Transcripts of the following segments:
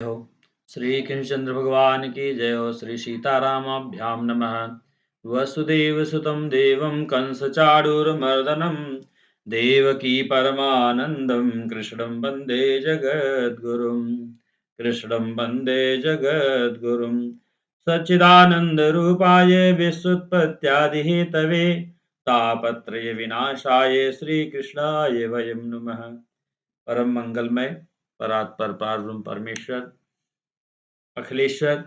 हो। श्री कृष्णचंद्र भगवान की जय हो। श्री सीतारामाभ्याम नमः। वसुदेव सुतं देवं कंस चाणूरमर्दनं देवकी परमानंदं कृष्णं वंदे जगद्गुरुं। कृष्णं वंदे जगद्गुरुं। सच्चिदानंद रूपाय विश्वोत्पत्त्यादिहेतवे तापत्रय विनाशाय श्री कृष्णाय वयं नमः। परम मंगलमय परात्पर पारब्रह्म परमेश्वर अखिलेश्वर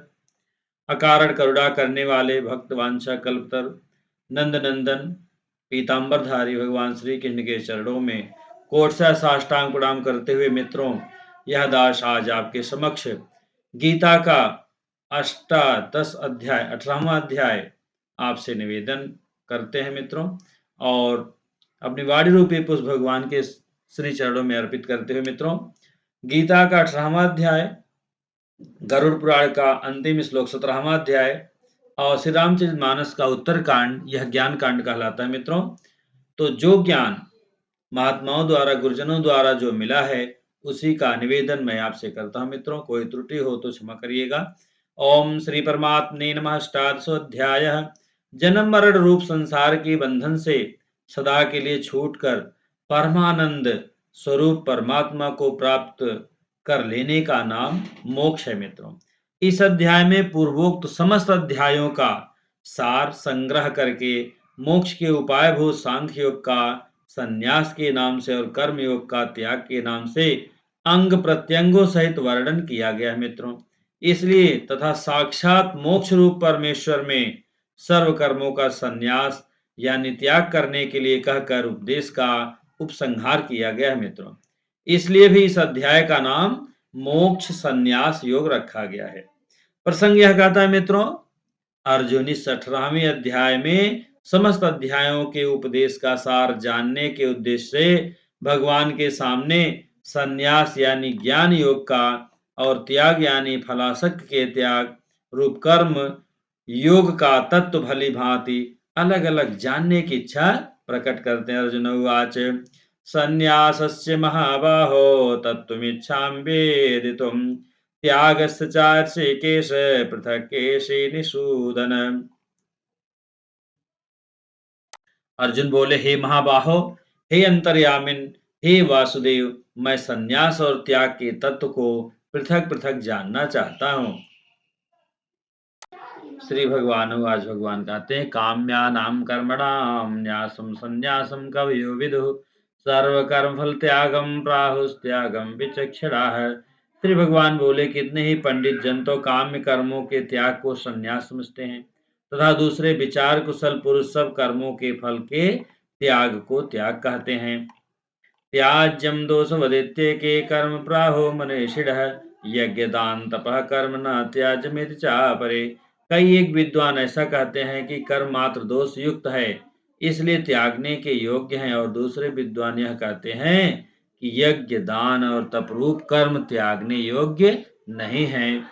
अकारण करुणा करने वाले भक्त वांछा कल्पतर नंद नंदन पीतांबरधारी भगवान श्री कृष्ण के चरणों में कोट सा साष्टांग प्रणाम करते हुए मित्रों, यह दास आज आपके समक्ष गीता का अष्टादश अध्याय 18वां अध्याय आपसे निवेदन करते हैं मित्रों, और अपनी वाणी रूपी पुष्प भगवान के श्री चरणों में अर्पित करते हुए मित्रों, गीता का 18वां अध्याय गरुड़ पुराण का अंतिम श्लोक 17वां अध्याय और श्री रामचरित मानस का उत्तर कांड, यह ज्ञान कांड कहलाता है मित्रों। तो जो ज्ञान महात्माओं द्वारा गुरुजनों द्वारा जो मिला है उसी का निवेदन मैं आपसे करता हूं मित्रों। कोई त्रुटि हो तो क्षमा करिएगा। ओम श्री परमात्मने नमः। अष्टादशोऽध्याय। जन्म मरण रूप संसार के बंधन से सदा के लिए छूटकर परमानंद स्वरूप परमात्मा को प्राप्त कर लेने का नाम मोक्ष है मित्रों। इस अध्याय में पूर्वोक्त समस्त अध्यायों का सार संग्रह करके मोक्ष के उपाय भूत सांख्य योग का संन्यास के नाम से और कर्म योग का त्याग के नाम से अंग प्रत्यंगों सहित वर्णन किया गया है मित्रों। इसलिए तथा साक्षात मोक्ष रूप परमेश्वर में सर्व कर्मों का संन्यास यानी त्याग करने के लिए कहकर उपदेश का उपसंहार किया गया है मित्रों। इसलिए भी इस अध्याय का नाम मोक्ष संन्यास योग रखा गया है। प्रसंग यह कहता है मित्रों, अर्जुन इस 18वें अध्याय में समस्त अध्यायों के उपदेश का सार जानने के उद्देश्य से भगवान के सामने संन्यास यानी ज्ञान योग का और त्याग यानी फलासक्त के त्याग रूप कर्म योग का तत्व भली भांति अलग अलग जानने की इच्छा प्रकट करते हैं। अर्जुन उवाच संन्यासस्य महाबाहो तत्त्वमिच्छामि वेदितुम् त्यागस्य चार्षे केश पृथक केशे निषूदन। अर्जुन बोले, हे महाबाहो, हे अंतर्यामिन, हे वासुदेव, मैं संन्यास और त्याग के तत्व को पृथक पृथक जानना चाहता हूँ। श्री भगवान आज भगवान कहते हैं, काम्यानाम कर्मणाम न्यासम संन्यासम कवयो विदुः सर्व कर्म फल त्यागम प्राहुस्त्यागम विचक्षणाः। श्री भगवान बोले, कितने ही पंडित जन तो काम्य कर्मों के त्याग को संन्यास समझते हैं तथा दूसरे विचार कुशल पुरुष सब कर्मों के फल के त्याग को त्याग कहते हैं। त्याज्यम दोष वदित्य के कर्म प्राहो मनीषिणः यज्ञ दान तपः कर्म न त्याज्यमिति चापरे। कई एक विद्वान ऐसा कहते हैं कि कर्म मात्र दोष युक्त है, इसलिए त्यागने के योग्य हैं, और दूसरे विद्वान यह कहते हैं कि यज्ञ दान और तपरूप कर्म त्यागने योग्य नहीं है।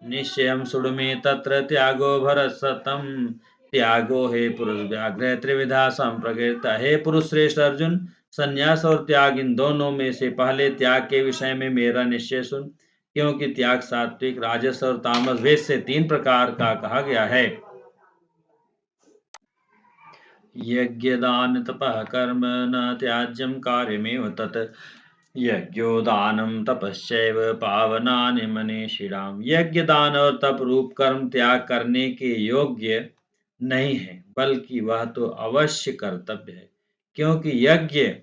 निश्चयं सुडमे तत्र त्यागो भरतसत्तम त्यागो हे पुरुष व्याघ्र त्रिविधा संप्रकृत। हे पुरुष श्रेष्ठ अर्जुन, संन्यास और त्याग इन दोनों में से पहले त्याग के विषय में मेरा निश्चय सुन, क्योंकि त्याग सात्विक राजस और तामस भेद से 3 प्रकार का कहा गया है। यज्ञ दान तपः कर्म न त्याज्यम कार्यमेव तत् यज्ञो दानम तपश्चैव पावनानि मनीषिणाम्। यज्ञ दान और तप रूप कर्म त्याग करने के योग्य नहीं है, बल्कि वह तो अवश्य कर्तव्य है, क्योंकि यज्ञ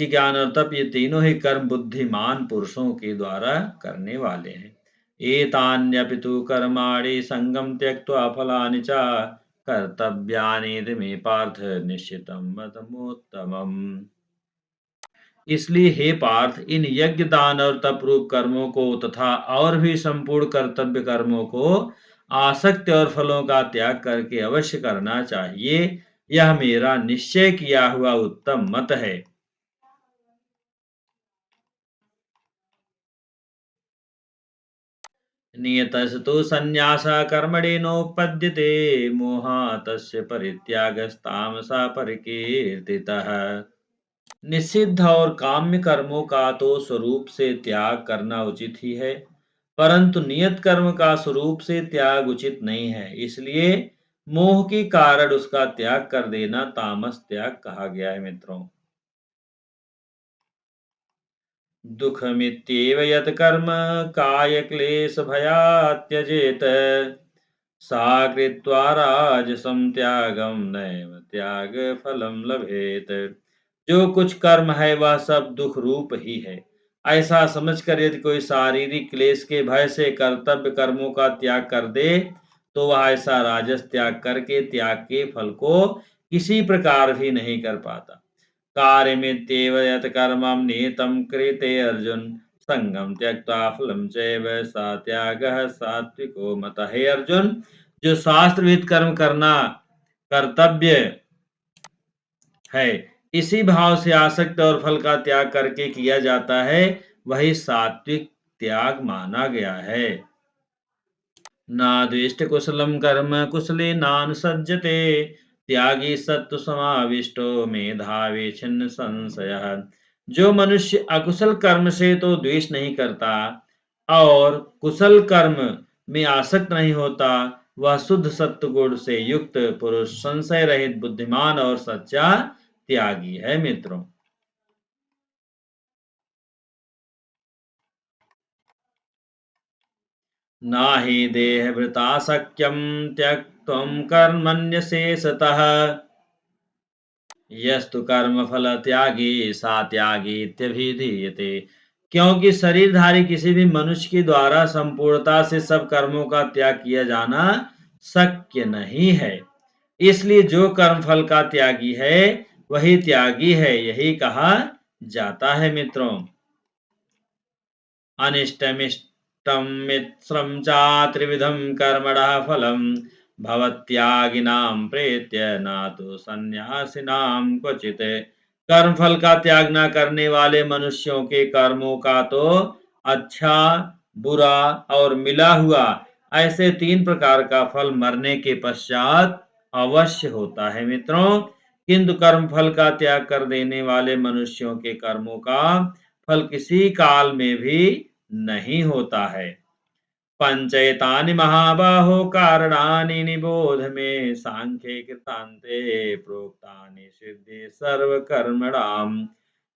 ज्ञान और तप ये तीनों ही कर्म बुद्धिमान पुरुषों के द्वारा करने वाले हैं। एतान्यपि तु कर्माणि संगम त्यक्त्वा फलानि च कर्तव्यानि मे पार्थ निश्चितं मतमोत्तमम्। इसलिए हे पार्थ, इन यज्ञ दान और तप रूप कर्मों को तथा और भी संपूर्ण कर्तव्य कर्मों को आसक्ति और फलों का त्याग करके अवश्य करना चाहिए। यह मेरा निश्चय किया हुआ उत्तम मत है। नियतस्तु संन्यास कर्मणि नोपद्यते मोहातस्य परित्यागस्तामसा परिकीर्तितः। निषिद्ध और काम्य कर्मों का तो स्वरूप से त्याग करना उचित ही है, परंतु नियत कर्म का स्वरूप से त्याग उचित नहीं है, इसलिए मोह के कारण उसका त्याग कर देना तामस त्याग कहा गया है मित्रों। दुःखमित्येव यत् कर्म कायक्लेशभयात् त्यजेत सा कृत्वा राजसं त्यागं नैव त्यागफलं लभेत। जो कुछ कर्म है वह सब दुख रूप ही है। ऐसा समझकर यदि कोई शारीरिक क्लेश के भय से कर्तव्य कर्मों का त्याग कर दे, तो वह ऐसा राजस त्याग करके त्याग के फल को किसी प्रकार भी नहीं कर पाता। कार्यमित्येव यत् कर्मं नियतं क्रियते अर्जुन संगम त्यक्त्वा फलं चैव सा त्यागः सात्विको मतः। हे अर्जुन, जो शास्त्र विहित कर्म करना कर्तव्य है, इसी भाव से आसक्त और फल का त्याग करके किया जाता है, वही सात्विक त्याग माना गया है। नाद्वेष्ट कुशलम कर्म कुशले नानुसज्जते त्यागी सत्व समाविष्टो मेधावी छिन्न संशयः। जो मनुष्य अकुशल कर्म से तो द्वेष नहीं करता और कुशल कर्म में आसक्त नहीं होता, वह शुद्ध सत्व गुण से युक्त पुरुष संशय रहित बुद्धिमान और सच्चा त्यागी है मित्रों। नाहि देहभृता शक्यं त्यक्तुं कर्मण्यशेषतः यस्तु कर्मफल त्यागी सा त्यागी इत्यभिधीयते। क्योंकि शरीरधारी किसी भी मनुष्य के द्वारा संपूर्णता से सब कर्मों का त्याग किया जाना शक्य नहीं है, इसलिए जो कर्मफल का त्यागी है वही त्यागी है, यही कहा जाता है मित्रों। अनिष्टमिष्टं मिश्रं च त्रिविधं कर्मणः फलं भवत्यागिनां प्रेत्य न तो सन्यासिनां क्वचित्। कर्म फल का त्याग न करने वाले मनुष्यों के कर्मों का तो अच्छा, बुरा और मिला हुआ ऐसे तीन प्रकार का फल मरने के पश्चात अवश्य होता है मित्रों। किंतु कर्म फल का त्याग कर देने वाले मनुष्यों के कर्मों का फल किसी काल में भी नहीं होता है। पंचैतानि महाबाहो कारणानि निबोध में सांख्ये कृतान्ते प्रोक्तानि सिद्धि सर्व कर्मणाम।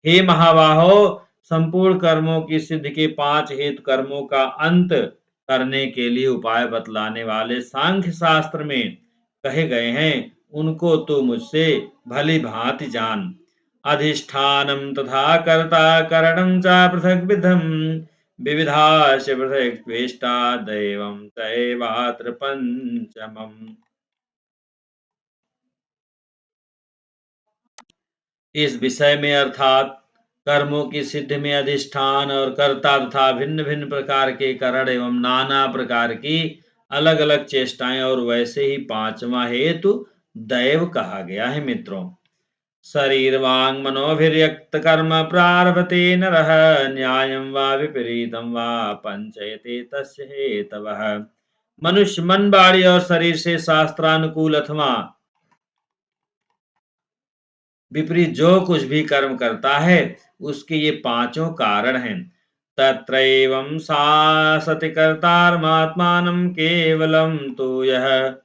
हे महाबाहो, संपूर्ण कर्मों की सिद्धि के पांच हेतु कर्मों का अंत करने के लिए उपाय बतलाने वाले सांख्य शास्त्र में कहे गए हैं, उनको तो मुझसे भली भांति जान। अधिष्ठानं तथा कर्ता करणं च पृथक विधम विविधाश्च पृथक् त्वेष्टा दैवं चैवात्र पंचमम्। इस विषय में अर्थात कर्मों की सिद्धि में अधिष्ठान और कर्ता तथा भिन्न भिन्न प्रकार के कारण एवं नाना प्रकार की अलग अलग चेष्टाएं और वैसे ही पांचवा हेतु दैव कहा गया है मित्रों। शरीर वांग मनोभिर्यक्त कर्म प्रारभते नरः न्यायं वा विपरीतं वा पंचयते तस्य हेतवः। मनुष्य मन, बाणी और शरीर से शास्त्रानुकूल अथवा विपरीत जो कुछ भी कर्म करता है, उसके ये पांचों कारण हैं। तत्रैवं शासति कर्तारमात्मानं केवलं तो यह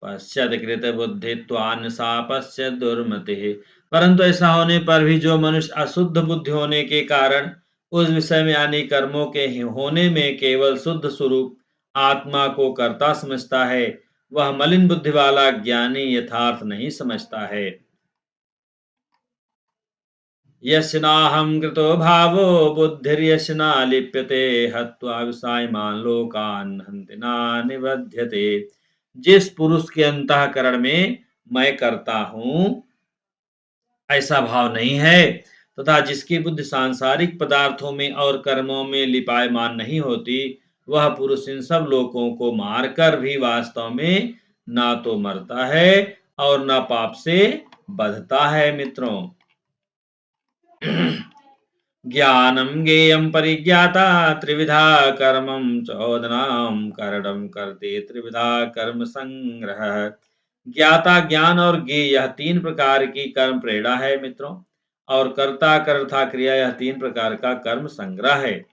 पश्चात कृत बुद्धित्वान् सा पश्चात दुर्मतिः। परंतु ऐसा होने पर भी जो मनुष्य अशुद्ध बुद्धि होने के कारण उस विषय में यानी कर्मों के होने में केवल शुद्ध स्वरूप आत्मा को कर्ता समझता है, वह मलिन बुद्धि वाला ज्ञानी यथार्थ नहीं समझता है। यस्य नाहं कृतो भावो बुद्धिर्यस्य न लिप्यते हत्वा विषायमान् लोकान् हन्ति न निबध्यते। जिस पुरुष के अंतःकरण में मैं करता हूं ऐसा भाव नहीं है तथा जिसकी बुद्धि सांसारिक पदार्थों में और कर्मों में लिपायमान नहीं होती, वह पुरुष इन सब लोगों को मारकर भी वास्तव में ना तो मरता है और ना पाप से बधता है मित्रों। ज्ञानं ज्ञेयं परिज्ञाता त्रिविधा कर्मं चोदनाम करणं करते त्रिविधा कर्म संग्रह। ज्ञाता ज्ञान और ज्ञेय यह तीन प्रकार की कर्म प्रेरणा है मित्रों, और कर्ता कर्ता क्रिया यह तीन प्रकार का कर्म संग्रह है।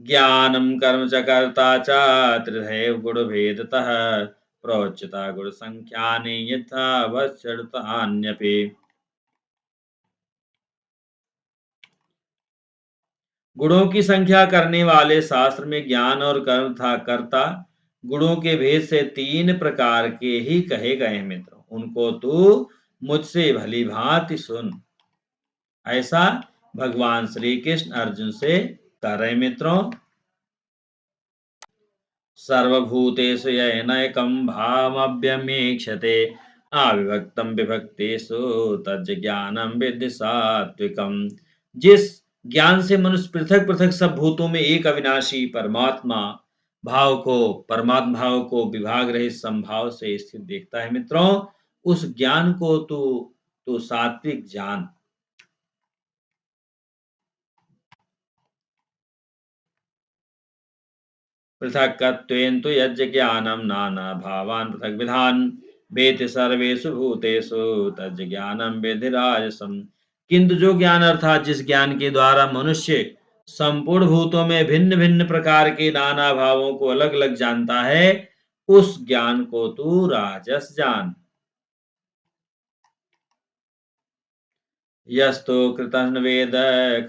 ज्ञानं कर्म च कर्ता च त्रिधैव गुणभेदतः प्रोच्यता गुणसंख्यानि यथा वत्सरतान्यपि। गुणों की संख्या करने वाले शास्त्र में ज्ञान और कर्म था कर्ता गुणों के भेद से तीन प्रकार के ही कहे गए हैं मित्रों, उनको तू मुझसे भली भांति सुन। ऐसा भगवान श्री कृष्ण अर्जुन से कह रहे मित्रों। सर्वभूतेषु येनैकं भावमव्यमीक्षते अविभक्तं विभक्तेषु तज्ज्ञानं विद्धि सात्विकम्। जिस ज्ञान से मनुष्य पृथक पृथक सब भूतों में एक अविनाशी परमात्मा परमात्मा भाव को विभाग रहित संभाव से स्थित देखता है मित्रों, उस ज्ञान को तू सात्विक जान। पृथक्त्वेन तु यज्ज्ञानं नानाभावान् पृथग्विधान् वेत्ति सर्वेषु भूतेषु तज्ज्ञानं विद्धि राजसम्। किंतु जो ज्ञान अर्थात जिस ज्ञान के द्वारा मनुष्य संपूर्ण भूतों में भिन्न भिन्न प्रकार के नाना भावों को अलग अलग जानता है, उस ज्ञान को तू राजस जान। यस्तु कृतं वेद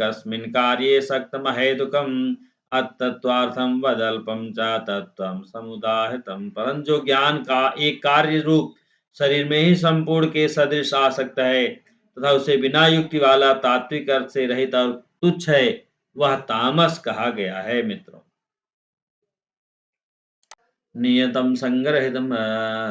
कस्मिन् कार्ये सक्तमहेतुकम् अतत्त्वार्थं वदल्पं च तत्त्वं समुदाहृतं। परंतु जो ज्ञान का एक कार्य रूप शरीर में ही संपूर्ण के सदृश आसक्त है तथा उसे बिना युक्ति वाला तात्विक अर्थ से रहित और तुच्छ है, वह तामस कहा गया है मित्रों। नियतं संग्रहितं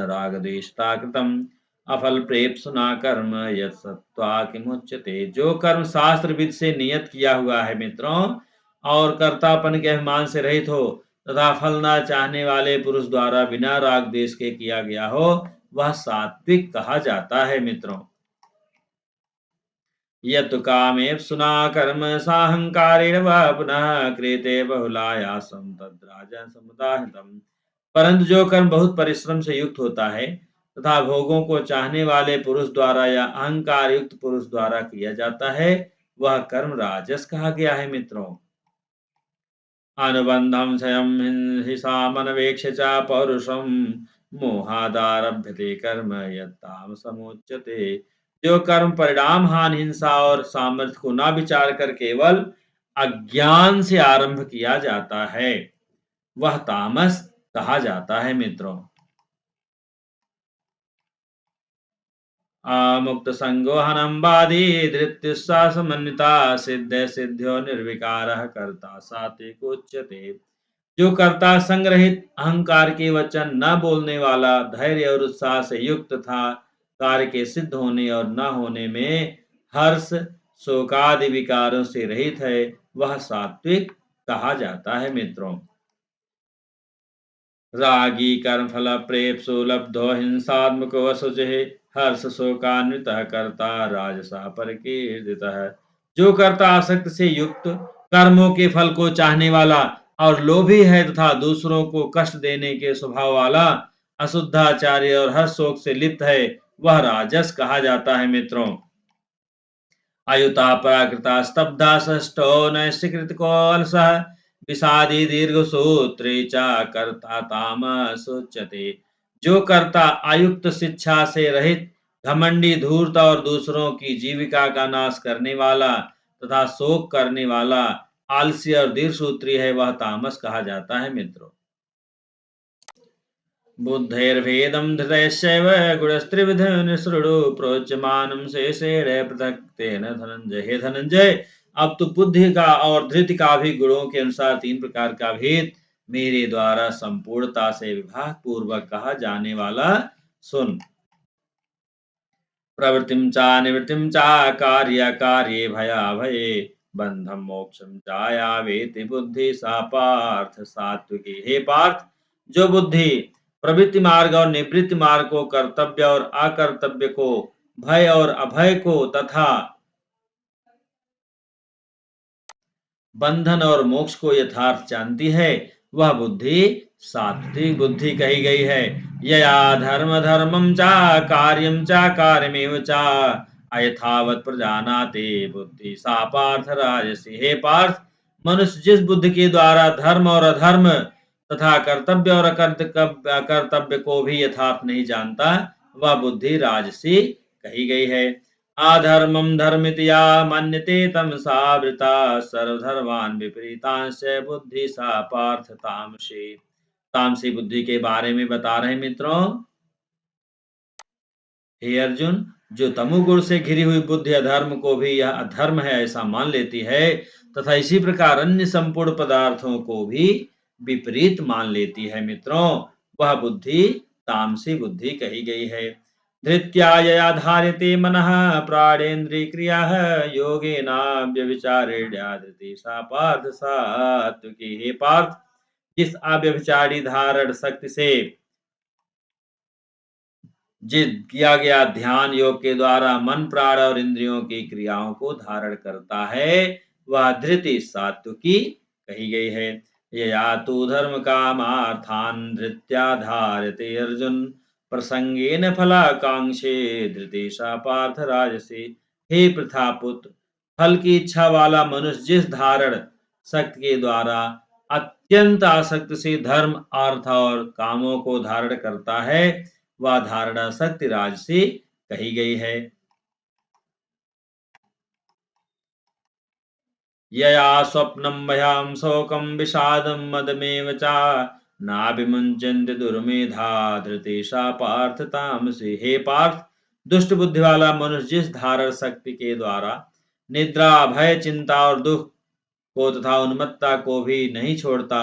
रागद्वेषाकृतम् अफल प्रेप्सुना कर्म यत् सत्त्वा किमुच्यते। जो कर्म शास्त्र विद से नियत किया हुआ है मित्रों और कर्तापन के अभिमान से रहित हो तथा फल न चाहने वाले पुरुष द्वारा बिना राग द्वेष के किया गया हो, वह सात्विक कहा जाता है मित्रों। यत् कामेप्सुना कर्म साहंकारेण वा पुनः क्रियते बहुलायासं तद्राजन् समुदाहृतम्। परंतु जो कर्म बहुत परिश्रम से युक्त होता है तथा भोगों को चाहने वाले पुरुष द्वारा या अहंकार युक्त पुरुष द्वारा किया जाता है, वह कर्म राजस कहा गया है मित्रों। अनुबंधम क्षयम हिंसामनवेक्ष च पौरुषम मोहादारभ्यते कर्म यत्तामसमुच्यते। जो कर्म परिणाम हानि हिंसा और सामर्थ्य को ना विचार कर केवल अज्ञान से आरंभ किया जाता है, वह तामस कहा जाता है मित्रों। मुक्त संगोहनम वादी धृत्युस्सा समन्विता सिद्ध सिद्ध्यो निर्विकारः कर्ता सात्विक उच्यते। जो कर्ता संग्रहित अहंकार के वचन न बोलने वाला धैर्य और उत्साह से युक्त था कार्य के सिद्ध होने और न होने में हर्ष शोकादि विकारों से रहित है, वह सात्विक कहा जाता है मित्रों। रागी कर्म फल प्रेप्सु लब्धो हिंसात्मको असुचिः हर्ष शोकान्वितः कर्ता राजसा परिकीर्तितः। जो कर्ता आसक्त से युक्त कर्मों के फल को चाहने वाला और लोभी है तथा दूसरों को कष्ट देने के स्वभाव वाला अशुद्धाचार्य और हर्ष शोक से लिप्त है, वह राजस कहा जाता है मित्रों। अयुता प्राकृता स्तब्धा षष्ठो नैष्कृतिको अलसः विषादी दीर्घसूत्रे च कर्ता तामसोच्यते। जो कर्ता आयुक्त शिक्षा से रहित घमंडी धूर्त और दूसरों की जीविका का नाश करने वाला तथा शोक करने वाला आलसी और दीर्घसूत्री है, वह तामस कहा जाता है मित्रों। बुद्धेर्भेदं धृतयश्चैव गुणस्त्रिविधं शृणु प्रोच्यमानं शेषेण पृथक् तेन धनंजय। हे धनंजय, अब तो बुद्धि का और धृति का भी गुणों के अनुसार तीन प्रकार का भेद मेरे द्वारा संपूर्णता से विभाग पूर्वक कहा जाने वाला सुन। प्रवृत्तिं च निवृत्तिं च कार्य कार्ये भयाभये बंधम मोक्षम चाया वेति बुद्धि सा पार्थ सात्विकी। हे पार्थ, जो बुद्धि प्रवृत्ति मार्ग और निवृत्ति मार्ग को, कर्तव्य और अकर्तव्य को, भय और अभय को तथा बंधन और मोक्ष को यथार्थ जानती है, वह बुद्धि सात्विक बुद्धि कही गई है। यया धर्म धर्मम चा कार्यम चा कार्यमेव चा अयथावत प्रजानाते बुद्धि सा पार्थ राजसी। हे पार्थ, मनुष्य जिस बुद्धि के द्वारा धर्म और अधर्म तथा कर्तव्य और अकर्तव्य को भी यथार्थ नहीं जानता, वह बुद्धि राजसी कही गई है। आधर्मम धर्मिति या मन्यते तमसावृता सर्वधर्मान् विपरीतांश बुद्धि सा पार्थ तामसी। तामसी बुद्धि के बारे में बता रहे मित्रों। हे अर्जुन, जो तमोगुण से घिरी हुई बुद्धि अधर्म को भी यह अधर्म है ऐसा मान लेती है तथा इसी प्रकार अन्य संपूर्ण पदार्थों को भी विपरीत मान लेती है मित्रों, वह बुद्धि तामसी बुद्धि कही गई है। धृत्या यया धार्यते मनः प्राणेन्द्रिय क्रियाः योगेना व्यभिचारेण्या धृति सा पार्थ सात्विकी। हे पार्थ, जिस अव्यभिचारी धारण शक्ति से जिस किया गया ध्यान योग के द्वारा मन प्राण और इंद्रियों की क्रियाओं को धारण करता है, वह धृति सात्विकी कही गई है। यया तु धर्म कामार्थान धृत्या धारते अर्जुन प्रसंगेन फलाकांक्षे धृति सा पार्थ राजसी। हे प्रथापुत्र, फल की इच्छा वाला मनुष्य जिस धारण शक्ति के द्वारा अत्यंत आसक्ति से धर्म अर्थ और कामों को धारण करता है, वह धारणा शक्ति राजसी कही गई है। यया स्वप्नम भयाम शोकम विषादम मदमेव चा नाभिमुंचन्ति दुर्मेधा धृति सा पार्थ तामसी। हे पार्थ, दुष्ट बुद्धि वाला मनुष्य जिस धारण शक्ति के द्वारा निद्रा भय चिंता और दुख को तथा उन्मत्ता को भी नहीं छोड़ता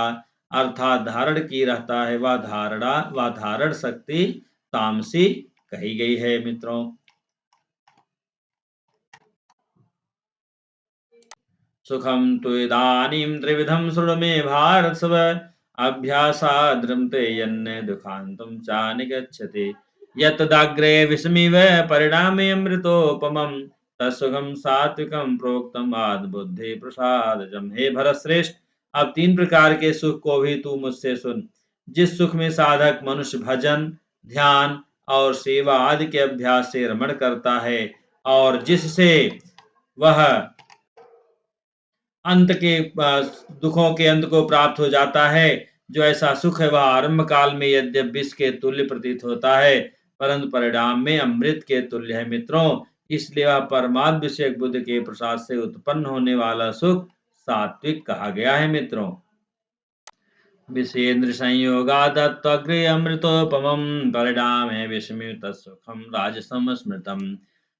अर्थात धारण की रहता है, वह धारण शक्ति तामसी कही गई है मित्रों। सुखम तु इदानीं त्रिविधं शृणु मे भारतसव अभ्यासाद्रमते यन्न दुखान्तं च निगच्छति यतदाग्रे विषमिव परिणामे अमृतोपमं तत्सुखं सात्विकं प्रोक्तम आद बुद्धि प्रसादजम। हे भरत श्रेष्ठ, अब तीन प्रकार के सुख को भी तू मुझसे सुन। जिस सुख में साधक मनुष्य भजन ध्यान और सेवा आदि के अभ्यास से रमण करता है और जिससे वह अंत के दुखों के अंत को प्राप्त हो जाता है, जो ऐसा सुख है वह आरंभ काल में यद्यप विष के तुल्य प्रतीत होता है परंतु परिणाम में अमृत के तुल्य है मित्रों। इसलिए वह परमात्म विषयक बुद्धि के प्रसाद से उत्पन्न होने वाला सुख सात्विक कहा गया है मित्रों। विषेन्द्र संयोगादत्वग्रे अमृतोपमं परिणामे विस्मृत सुखम राजसम स्मृतम।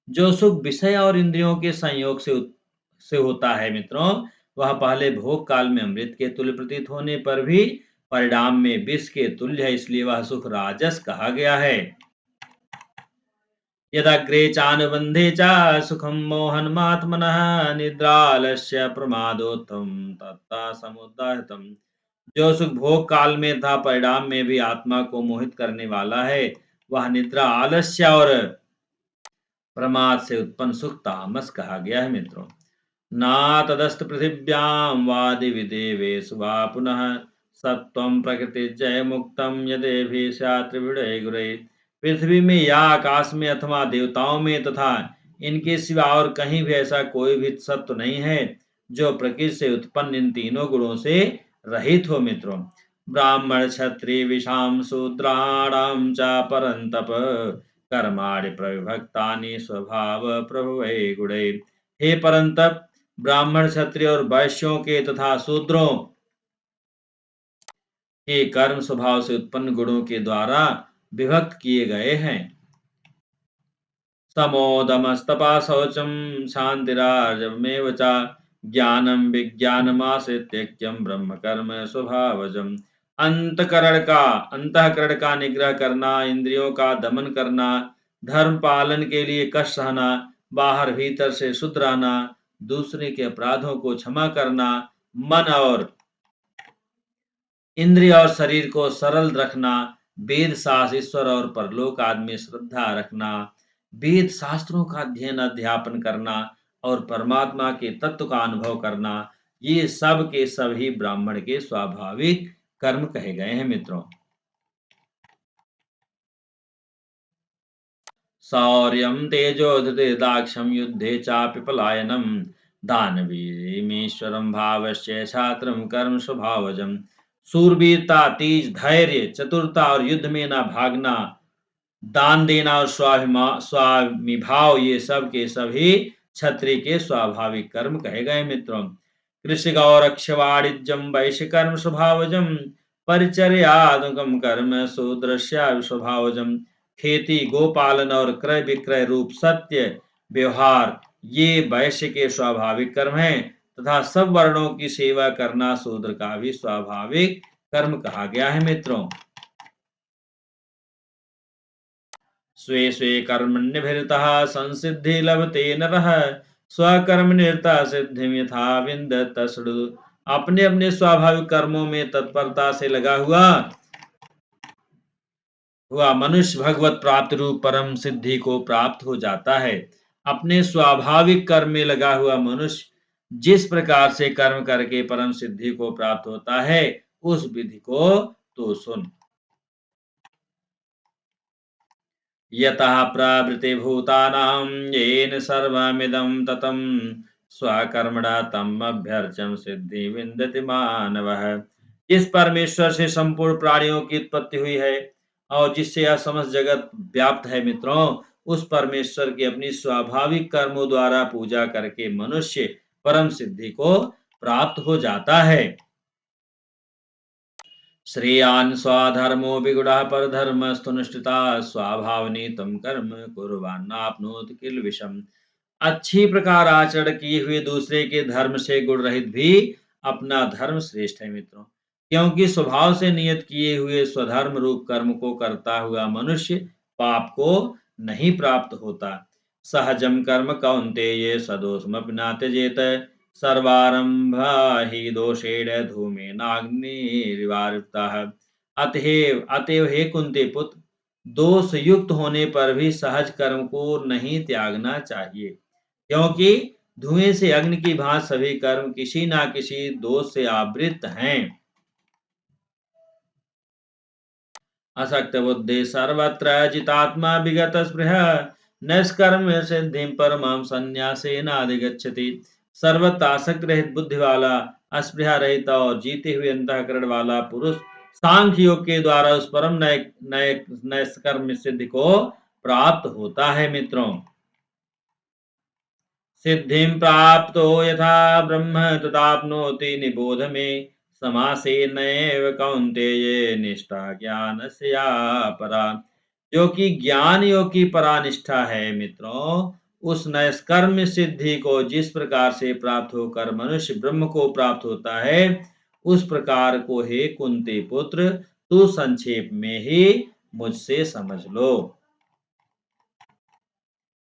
जो सुख विषय और इंद्रियों के संयोग से होता है मित्रों, वह पहले भोग काल में अमृत के तुल्य प्रतीत होने पर भी परिणाम में विष के तुल्य है, इसलिए वह सुख राजस कहा गया है। यदग्रे चानुबंधे च सुखम मोहनमात्मनः निद्रालस्य प्रमादोत्थम तत्ता समुदायतम। जो सुख भोग काल में था परिणाम में भी आत्मा को मोहित करने वाला है, वह निद्रा आलस्य और प्रमाद से उत्पन्न सुख तामस कहा गया है मित्रों। ना तदस्त पृथिव्याम वादि विदेवेषु वा पुनः सत्वं प्रकृति जय मुक्तम यदेभि त्रिविड़े गुरे। पृथ्वी में या आकाश में अथवा देवताओं में तथा इनके सिवा और कहीं भी ऐसा कोई भी सत्व नहीं है जो प्रकृति से उत्पन्न इन तीनों गुणों से रहित हो मित्रों। ब्राह्मण क्षत्रिय विषाम शूद्राणाम च परंतप कर्माणि प्रविभक्तानि स्वभाव प्रभवे गुणे। हे परंतप, ब्राह्मण क्षत्रिय और वैश्यों के तथा शूद्रों के कर्म स्वभाव से उत्पन्न गुणों के द्वारा विभक्त किए गए हैं। समोदमस्तपा शौचम शांतिरार्जवमेव च ज्ञानम विज्ञानमाश्रित्यक्यम ब्रह्म कर्म स्वभावजम। अंतःकरण का निग्रह करना, इंद्रियों का दमन करना, धर्म पालन के लिए कष्ट सहना, बाहर भीतर से शुद्ध रहना, दूसरे के अपराधों को क्षमा करना, मन और इंद्रिय और शरीर को सरल रखना, वेद शास्त्र ईश्वर और परलोक आदि में श्रद्धा रखना, वेद शास्त्रों का अध्ययन अध्यापन करना और परमात्मा के तत्व का अनुभव करना, ये सब के सभी ब्राह्मण के स्वाभाविक कर्म कहे गए हैं मित्रों। शौर्यं तेजो धृतिर्दाक्ष्यं युद्धे चापि पलायनं दानवीरमीश्वरं भावस्य छात्रं कर्म स्वभावजम्। सूरवीरता, तेज, धैर्य, चतुरता और युद्ध में ना भागना, दान देना और स्वामिभाव, ये सब के सभी क्षत्रिय के स्वाभाविक कर्म कहे गए मित्रों। कृषि गौरक्ष वाणिज्यम वैश्य कर्म स्वभावजम परिचर्यात्मकम कर्म शूद्रस्य स्वभावजम। खेती, गोपालन और क्रय विक्रय रूप सत्य व्यवहार, ये वैश्य के स्वाभाविक कर्म हैं तथा सब वर्णों की सेवा करना शूद्र का भी स्वाभाविक कर्म कहा गया है मित्रों। स्वे स्वे कर्मण्यभिरतः संसिद्धि लभते नरः स्वकर्म निरता सिद्धिम यथा विन्दत शृणु। अपने अपने स्वाभाविक कर्मों में तत्परता से लगा हुआ मनुष्य भगवत प्राप्त रूप परम सिद्धि को प्राप्त हो जाता है। अपने स्वाभाविक कर्म में लगा हुआ मनुष्य जिस प्रकार से कर्म करके परम सिद्धि को प्राप्त होता है, उस विधि को तो सुन। यतः प्रवृत्ति भूतानां येन सर्वमिदं ततं स्वकर्मणा तम अभ्यर्चम सिद्धि विन्दति मानवः। इस परमेश्वर से संपूर्ण प्राणियों की उत्पत्ति हुई है और जिससे यह समस्त जगत व्याप्त है मित्रों, उस परमेश्वर की अपनी स्वाभाविक कर्मों द्वारा पूजा करके मनुष्य परम सिद्धि को प्राप्त हो जाता है। श्रेयान् स्वधर्मो विगुणः परधर्मस्तुनुष्ठिता स्वाभावनीतं कर्म कुर्वान्नाप्नोति किल विषम। अच्छी प्रकार आचरण किए हुए दूसरे के धर्म से गुण रहित भी अपना धर्म श्रेष्ठ है मित्रों, क्योंकि स्वभाव से नियत किए हुए स्वधर्म रूप कर्म को करता हुआ मनुष्य पाप को नहीं प्राप्त होता। सहजम कर्म कौन्तेय सदोषमपि न त्यजेत सर्वारंभा हि दोषेण धूमेनाग्निरिवावृताः। अतएव हे कुंती पुत्र, दोष युक्त होने पर भी सहज कर्म को नहीं त्यागना चाहिए, क्योंकि धुएं से अग्नि की भांति सभी कर्म किसी न किसी दोष से आवृत हैं। असक्त बुद्धि सर्वत्र जितात्मा विगत स्पृह नैष्कर्म सिद्धि परमाम संन्यासेनाधिगच्छति। सर्वत्र आसक्त रहित बुद्धि वाला, अस्पृहा रहित और जीते हुए अंतःकरण वाला पुरुष सांख्य योग के द्वारा उस परम नैष्कर्म सिद्धि को प्राप्त होता है मित्रों। सिद्धिं प्राप्तो यथा ब्रह्म तथाप्नोति निबोध मे समासेनैव कौन्तेय निष्ठा ज्ञानस्य या परा। जो कि ज्ञान योग की परानिष्ठा है मित्रों, उस नैष्कर्म्य सिद्धि को जिस प्रकार से प्राप्त होकर मनुष्य ब्रह्म को प्राप्त होता है, उस प्रकार को हे कुंती पुत्र तू संक्षेप में ही मुझसे समझ लो।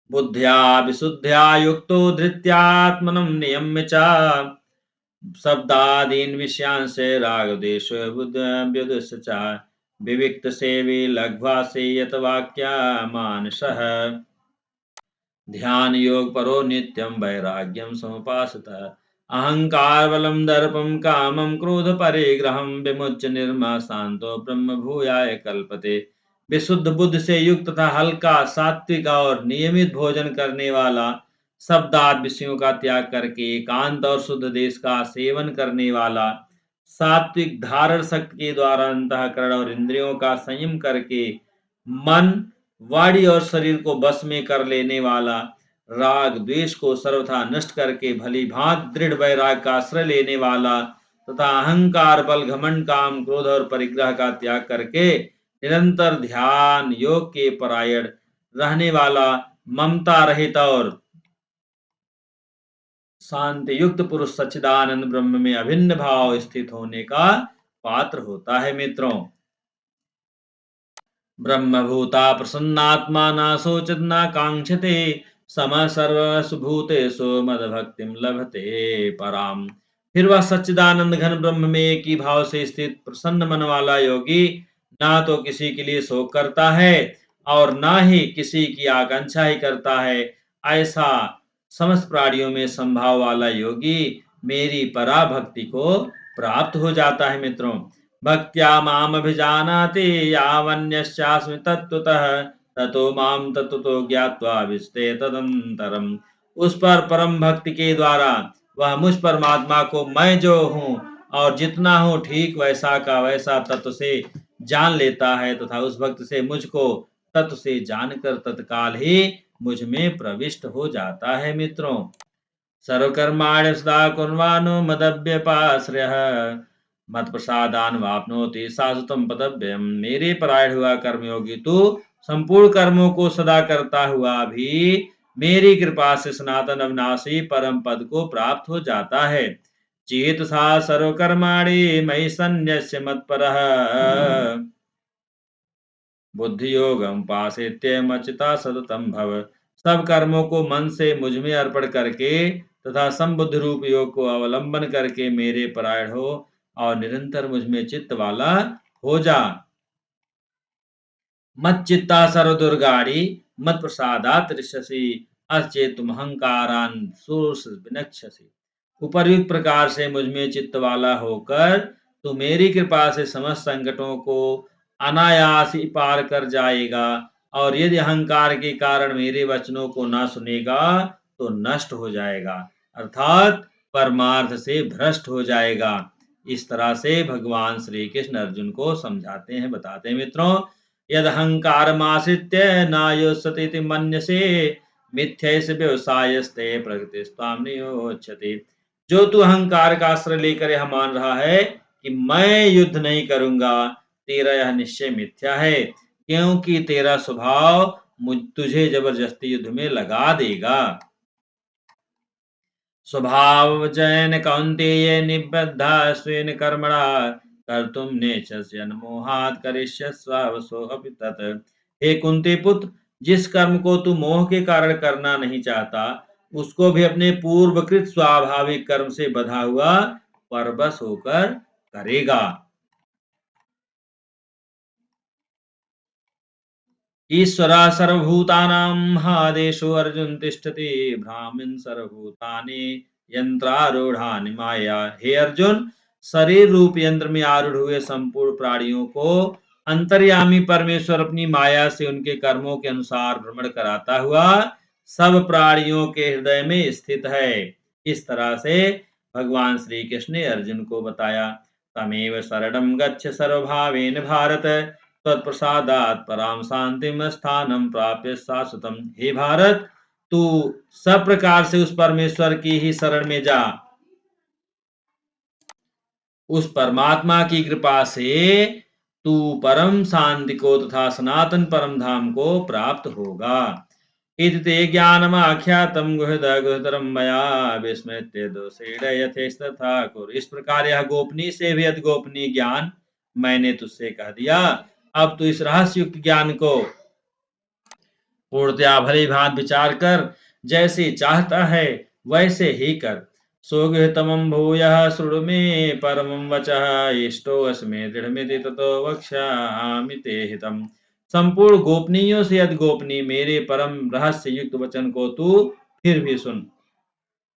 बुद्ध्या विशुद्ध्या युक्तो धृत्यात्मनं नियम्य च शब्दादीन् विषयांश रागदेश व्युदस्य च विविक्त सेवी लघ्वासे यत वाक्या मानसः ध्यान योग परो नित्यं वैराग्यं समुपासतः अहंकार बलम दर्पम कामम क्रोध परिग्रहम विमुच्य निर्मा शांतो ब्रह्म भूयाय कल्पते। विशुद्ध बुद्ध से युक्त तथा हल्का, सात्विक और नियमित भोजन करने वाला, शब्दाद विषयों का त्याग करके एकांत और शुद्ध देश का सेवन करने वाला, सात्विक धारण शक्ति के द्वारा अंतःकरण और इंद्रियों का संयम करके मन, वाणी और शरीर को बस में कर लेने वाला, राग द्वेष को सर्वथा नष्ट करके भली भांति दृढ़ वैराग का आश्रय लेने वाला तथा अहंकार, बल, घमंड, काम, क्रोध और परिग्रह का त्याग करके निरंतर ध्यान योग के परायण रहने वाला, ममता रहित और शांति युक्त पुरुष सच्चिदानंद ब्रह्म में अभिन्न भाव स्थित होने का पात्र होता है मित्रों। ब्रह्मभूता प्रसन्नात्मा न शोचत न कांक्षते सम सर्वसु भूतेषु मदभक्तिं लभते पराम। फिर वह सच्चिदानंद घन ब्रह्म में एक ही भाव से स्थित प्रसन्न मन वाला योगी ना तो किसी के लिए शोक करता है और ना ही किसी की आकांक्षा ही करता है। ऐसा समस्त प्राणियों में संभाव वाला योगी मेरी पराभक्ति को प्राप्त हो जाता है मित्रों। भक्त्या माम अभिजानाति यावन्यस्यास्मि तत्त्वतः ततो माम तत्त्वतो ज्ञात्वा विस्ते तदंतरम। उस पर परम भक्ति के द्वारा वह मुझ परमात्मा को मैं जो हूँ और जितना हूँ ठीक वैसा का वैसा तत्व से जान लेता है तथा उस भक्त से मुझको तत्व से जानकर तत्काल ही मुझ में प्रविष्ट हो जाता है मित्रों। सर्वकर्माणि सदा कुर्वाणो मदव्यपाश्रयः मत्प्रसादान वाप्नोति शाश्वतम पदव्यम। मेरे परायण हुआ कर्मयोगी तू संपूर्ण कर्मों को सदा करता हुआ भी मेरी कृपा से सनातन अविनाशी परम पद को प्राप्त हो जाता है। चेतसा सर्वकर्माणि मयि सन्न्यस्य मत्परः बुद्धि योगम पासेत्य मचिता सततम भव। सब कर्मों को मन से मुझ में अर्पण करके तथा संबुद्ध रूप योग को अवलंबन करके मेरे परायण हो और निरंतर मुझ में चित्त वाला हो जा। मत चित्ता सर्व दुर्गाड़ी मत प्रसादात ऋषसि अचेतुम अहंकारान सोर्स विनक्षसि। उपर्युक्त प्रकार से मुझ में चित्त वाला होकर तू मेरी कृपा से समस्त संकटों को अनायास ही पार कर जाएगा और यदि अहंकार के कारण मेरे वचनों को न सुनेगा तो नष्ट हो जाएगा अर्थात परमार्थ से भ्रष्ट हो जाएगा। इस तरह से भगवान श्री कृष्ण अर्जुन को समझाते हैं, बताते हैं मित्रों। यद अहंकार माश्रित्य नायोत्सति मन्यसे मिथ्यैष व्यवसायस्ते प्रकृतिस्त्वां नियोच्यते। जो तू अहंकार का आश्रय लेकर यह मान रहा है कि मैं युद्ध नहीं करूंगा, तेरा यह निश्चय मिथ्या है, क्योंकि तेरा स्वभाव तुझे जबरदस्ती युद्ध में लगा देगा। स्वभाव जैन कौन्तेय निबद्धा स्वेन कर्मणा कर्तुम नेच्छस्य मोहात् करिष्यस्व वसो अपि तत्। हे कुंती पुत्र, जिस कर्म को तू मोह के कारण करना नहीं चाहता उसको भी अपने पूर्वकृत स्वाभाविक कर्म से बधा हुआ परवश होकर करेगा। ईश्वरा सर्वभूतानां आदेशो अर्जुन तिष्ठति ब्राह्मण सर्वभूतानि यंत्रारूढ़ानि माया। हे अर्जुन, शरीर रूप यंत्र में आरूढ़ हुए संपूर्ण प्राणियों को अंतर्यामी परमेश्वर अपनी माया से उनके कर्मों के अनुसार भ्रमण कराता हुआ सब प्राणियों के हृदय में स्थित है। इस तरह से भगवान श्री कृष्ण ने अर्जुन को बताया। तमेव शरणं गच्छ सर्वभावेन भारत तत्प्रसादात् पराम शांतिम स्थानम प्राप्य शाश्वतम। हे भारत, तू सब प्रकार से उस परमेश्वर की ही शरण में जा। उस परमात्मा की कृपा से तू परम शांति को तथा सनातन परम धाम को प्राप्त होगा। इति ते ज्ञानमाख्यातं गुह्यतरं मया विस्मृत्य दोषेण यथेष्टतथा कुरु। इस प्रकार यह गोपनीय से भी अति गोपनीय ज्ञान मैंने तुझसे कह दिया। अब तू इस रहस्य युक्त ज्ञान को पूर्णतया भली भांति विचार कर जैसे चाहता है वैसे ही कर। सोगतमं भूयः शृणु मे परमं वचः इष्टोऽस्मे दृढ़मिति ततो वक्ष्यामि ते हितम्। संपूर्ण गोपनीयों से अति गोपनीय मेरे परम रहस्य युक्त वचन को तू फिर भी सुन।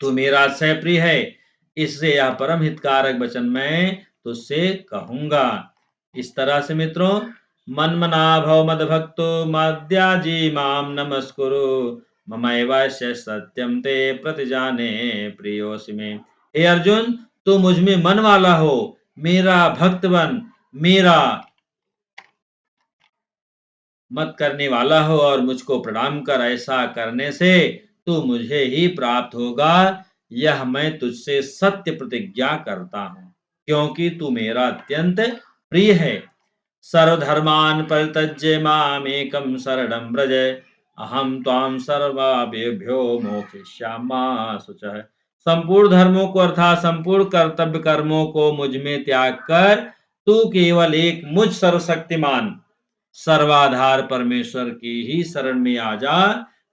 तू मेरा अतिशय प्रिय है, इससे यह परम हितकारक वचन मैं तुझसे कहूंगा। इस तरह से मित्रों, मन्मना भव मद भक्तो मद्याजी माम नमस्कुरु ममैवास्य सत्यम ते प्रतिजाने प्रियोसि में। हे अर्जुन, तू मुझ में मन वाला हो, मेरा भक्त बन, मेरा मत करने वाला हो और मुझको प्रणाम कर। ऐसा करने से तू मुझे ही प्राप्त होगा, यह मैं तुझसे सत्य प्रतिज्ञा करता हूँ, क्योंकि तू मेरा अत्यंत प्रिय है। सर्वधर्मान् परित्यज्य मामेकं शरणं व्रज अहम त्वां सर्वपापेभ्यो मोक्षयिष्यामि शुचः। संपूर्ण धर्मों को अर्थात संपूर्ण कर्तव्य कर्मों को मुझ में त्याग कर तू केवल एक मुझ सर्वशक्तिमान सर्वाधार परमेश्वर की ही शरण में आ जा।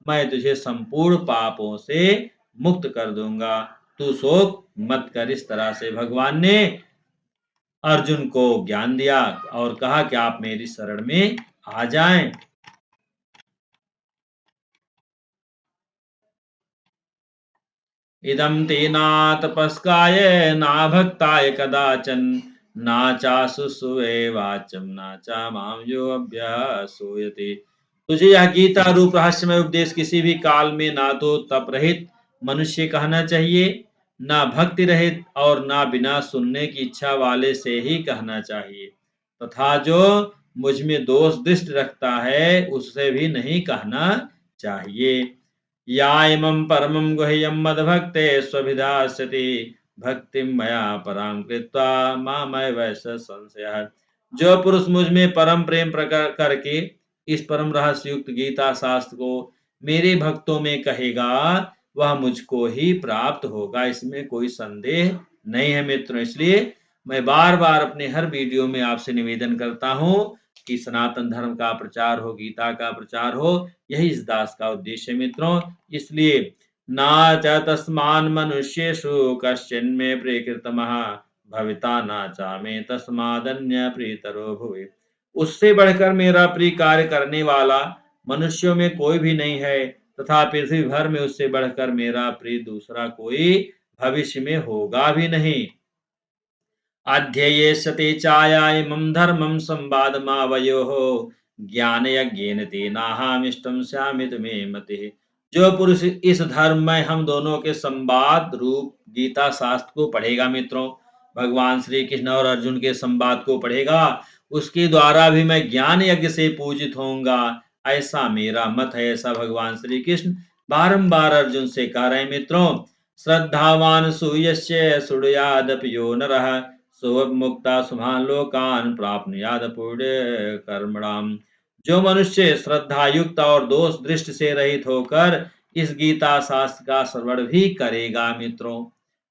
मैं तुझे संपूर्ण पापों से मुक्त कर दूंगा, तू शोक मत कर। इस तरह से भगवान ने अर्जुन को ज्ञान दिया और कहा कि आप मेरी शरण में आ जाएं। इदं ते ना तपस्काय ना भक्ताय कदाचन ना चाशुषुवे वाचम ना चा माम यो अभ्यासूयते। तुझे यह गीता रूप रहस्यमय उपदेश किसी भी काल में ना तो तप रहित मनुष्य कहना चाहिए, ना भक्ति रहित और ना बिना सुनने की इच्छा वाले से ही कहना चाहिए, तथा जो मुझ में दोष दृष्टि रखता है उससे भी नहीं कहना चाहिए। या इमं परमं गुह्यं मद्भक्ते स्वभिधास्यति भक्तिं मया परां कृत्वा मामैव स संशयः। जो पुरुष मुझ में परम प्रेम प्रकट करके इस परम रहस्य युक्त गीता शास्त्र को मेरे भक्तों में कहेगा, वह मुझको ही प्राप्त होगा, इसमें कोई संदेह नहीं है मित्रों। इसलिए मैं बार बार अपने हर वीडियो में आपसे निवेदन करता हूँ कि सनातन धर्म का प्रचार हो, गीता का प्रचार हो, यही इस दास का उद्देश्य है मित्रों। इसलिए ना च तस्मान् मनुष्येषु कश्चिन्मे प्रियकृतमः भविता ना चामे तस्मादन्य प्रीतरो भुवि। उससे बढ़कर मेरा प्रिय कार्य करने वाला मनुष्यों में कोई भी नहीं है, तथा पृथ्वी भर में उससे बढ़कर मेरा प्रिय दूसरा कोई भविष्य में होगा भी नहीं। अध्ययेष्यते चाया इमं धर्मं संवादमावयोः ज्ञानयज्ञेन तेनाहमिष्टं स्यामित मे मतिः। जो पुरुष इस धर्म में हम दोनों के संवाद रूप गीता शास्त्र को पढ़ेगा मित्रों, भगवान श्री कृष्ण और अर्जुन के संवाद को पढ़ेगा, उसके द्वारा भी मैं ज्ञान यज्ञ से पूजित होऊंगा, ऐसा मेरा मत है। ऐसा भगवान श्री कृष्ण बारंबार अर्जुन से कह रहे हैं मित्रों। श्रद्धावान सूयस्य सुडयादपि यो नरः मुक्ता शुभान लोकान प्राप्नुयाद पुण्य कर्मणाम। जो मनुष्य श्रद्धा युक्त और दोष दृष्टि से रहित होकर इस गीता शास्त्र का श्रवण भी करेगा मित्रों,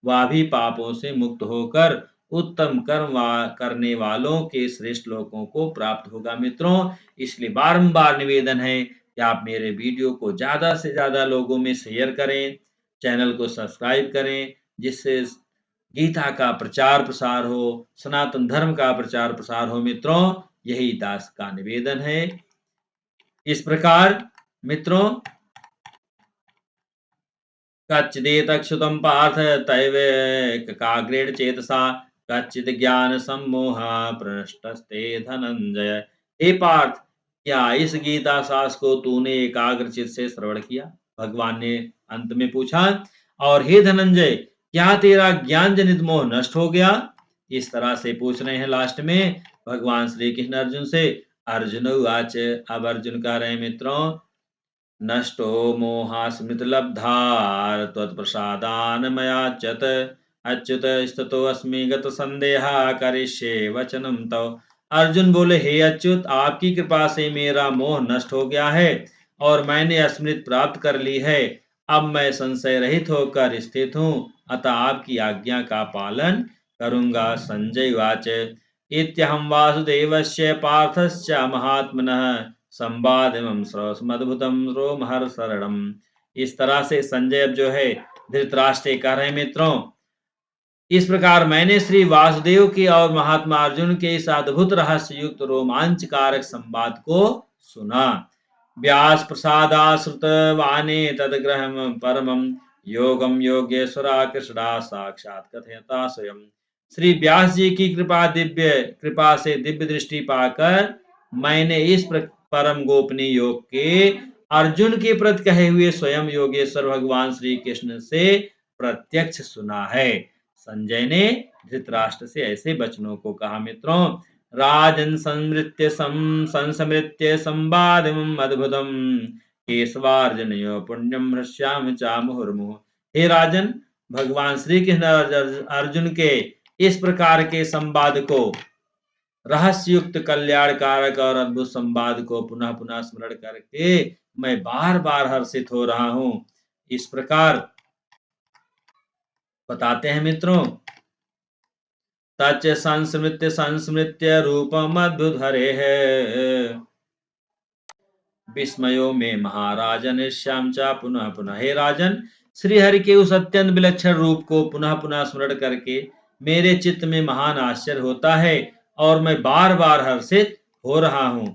वह भी पापों से मुक्त होकर उत्तम कर्म करने वालों के श्रेष्ठ लोकों को प्राप्त होगा मित्रों। इसलिए बारंबार निवेदन है कि आप मेरे वीडियो को ज्यादा से ज्यादा लोगों में शेयर करें, चैनल को सब्सक्राइब करें, जिससे गीता का प्रचार प्रसार हो, सनातन धर्म का प्रचार प्रसार हो मित्रों। यही दास का निवेदन है। इस प्रकार मित्रों, कच्चिदेतक्षुतं पार्थ तैवेकाग्रेण चेतसा कच्चित् ज्ञान सम्मोह प्रनष्टस्ते धनंजय। हे पार्थ, क्या इस गीता शास्त्र को तूने एकाग्र चित्त से श्रवण किया? भगवान ने अंत में पूछा। और हे धनंजय, क्या तेरा ज्ञान जनित मोह नष्ट हो गया? इस तरह से पूछ रहे हैं लास्ट में भगवान श्री कृष्ण अर्जुन से। अर्जुन उवाच, अब अर्जुन कह रहे हैं मित्रों, नष्टो मोहास्मृतिलब्धार् त्वत्प्रसादान् मयाच्युत अच्युत स्थितोऽस्मि गतसन्देहः करिष्ये वचनं तव। अर्जुन बोले, हे अच्युत, आपकी कृपा से मेरा मोह नष्ट हो गया है और मैंने स्मृति प्राप्त कर ली है। अब मैं संशय रहित होकर स्थित हूँ, अतः आपकी आज्ञा का पालन करूंगा। संजय वाच, इत्यहं वासुदेवस्य पार्थस्य महात्मनः संवादमं श्रवस्मद्भुतं रोमहर्षरणम्। इस तरह से संजय अब जो है धृतराष्ट्र कह रहे मित्रों, इस प्रकार मैंने श्री वासुदेव के और महात्मा अर्जुन के इस अद्भुत रहस्य युक्त रोमांचकारक संवाद को सुना। व्यास प्रसादाश्रुत वाने तदग्रहम परमं योगम योगेश्वरा कृष्णा साक्षात कथयता स्वयं। श्री व्यास जी की कृपा से दिव्य दृष्टि पाकर मैंने इस परम गोपनीय योग के अर्जुन के प्रति कहे हुए स्वयं योगेश्वर भगवान श्री कृष्ण से प्रत्यक्ष सुना है। संजय ने धृतराष्ट्र से ऐसे वचनों को कहा मित्रों। राजन संस्मृत्य संवादम अद्भुतम केशवार्जुनयो पुण्यम हृष्याम चा मुहुर्मुहुः। हे राजन, भगवान श्री कृष्ण अर्जुन के इस प्रकार के संवाद को, रहस्य युक्त कल्याणकारक और अद्भुत संवाद को पुनः पुनः स्मरण करके मैं बार बार हर्षित हो रहा हूं। इस प्रकार बताते हैं मित्रों। तच संस्मृत्य संस्मृत्य रूपम अद्भुत हरे है विस्मयो में महाराजन श्याम चा पुनः पुनः। हे राजन, श्री हरि के उस अत्यंत विलक्षण रूप को पुनः पुनः स्मरण करके मेरे चित्त में महान आश्चर्य होता है और मैं बार बार हर्षित हो रहा हूं।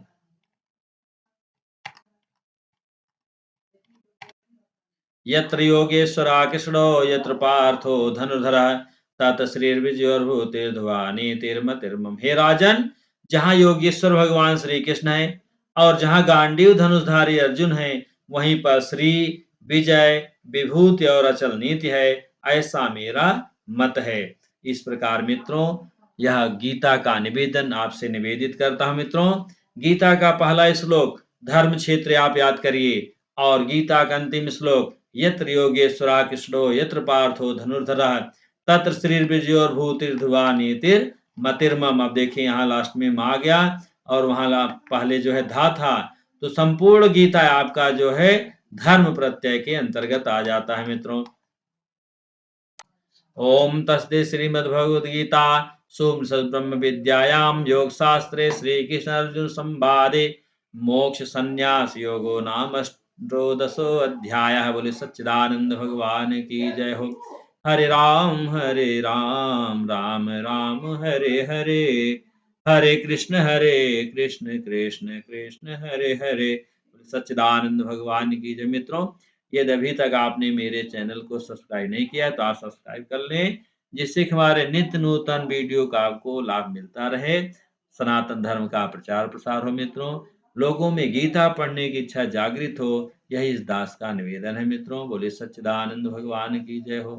यत्र योगेश्वरा कृष्णो यत्र पार्थो धनुर्धरः तत् श्रीर्विजयोर्भूतिर्ध्रुवा नीतिर्मतिर्मम। हे राजन, जहाँ योगेश्वर भगवान श्री कृष्ण है और जहाँ गांडीव धनुषधारी अर्जुन है, वहीं पर श्री विजय विभूति और अचल नीति है, ऐसा मेरा मत है। इस प्रकार मित्रों, यह गीता का निवेदन आपसे निवेदित करता हूं। मित्रों, गीता का पहला श्लोक धर्म क्षेत्र आप याद करिए, और गीता का अंतिम श्लोक यत्र योगेश्वरा कृष्णो यत्र पार्थो धनुर्धरः तत्र श्रीर्विजयोर्भूतिर्ध्रुवा नीतिर्मतिर्मम। अब देखिए यहाँ लास्ट में आ गया और वहां पहले जो है धा था, तो संपूर्ण गीता आपका जो है धर्म प्रत्यय के अंतर्गत आ जाता है। मित्रों, ओम तस्ते श्रीमद्भगवद गीता सोमसद ब्रह्म विद्यायाम योग शास्त्रे श्री कृष्ण अर्जुन संवादे मोक्ष संन्यास योगो नाम षोडशो अध्याय। बोले सच्चिदानंद भगवान की जय हो। हरे राम राम राम हरे हरे, हरे कृष्ण कृष्ण कृष्ण हरे हरे। सच्चिदानंद भगवान की जय। मित्रों, यदि अभी तक आपने मेरे चैनल को सब्सक्राइब नहीं किया तो आप सब्सक्राइब कर लें, जिससे कि हमारे नित्य नूतन वीडियो का आपको लाभ मिलता रहे, सनातन धर्म का प्रचार प्रसार हो। मित्रों, लोगों में गीता पढ़ने की इच्छा जागृत हो, यही इस दास का निवेदन है। मित्रों, बोले सच्चिदानंद भगवान की जय हो।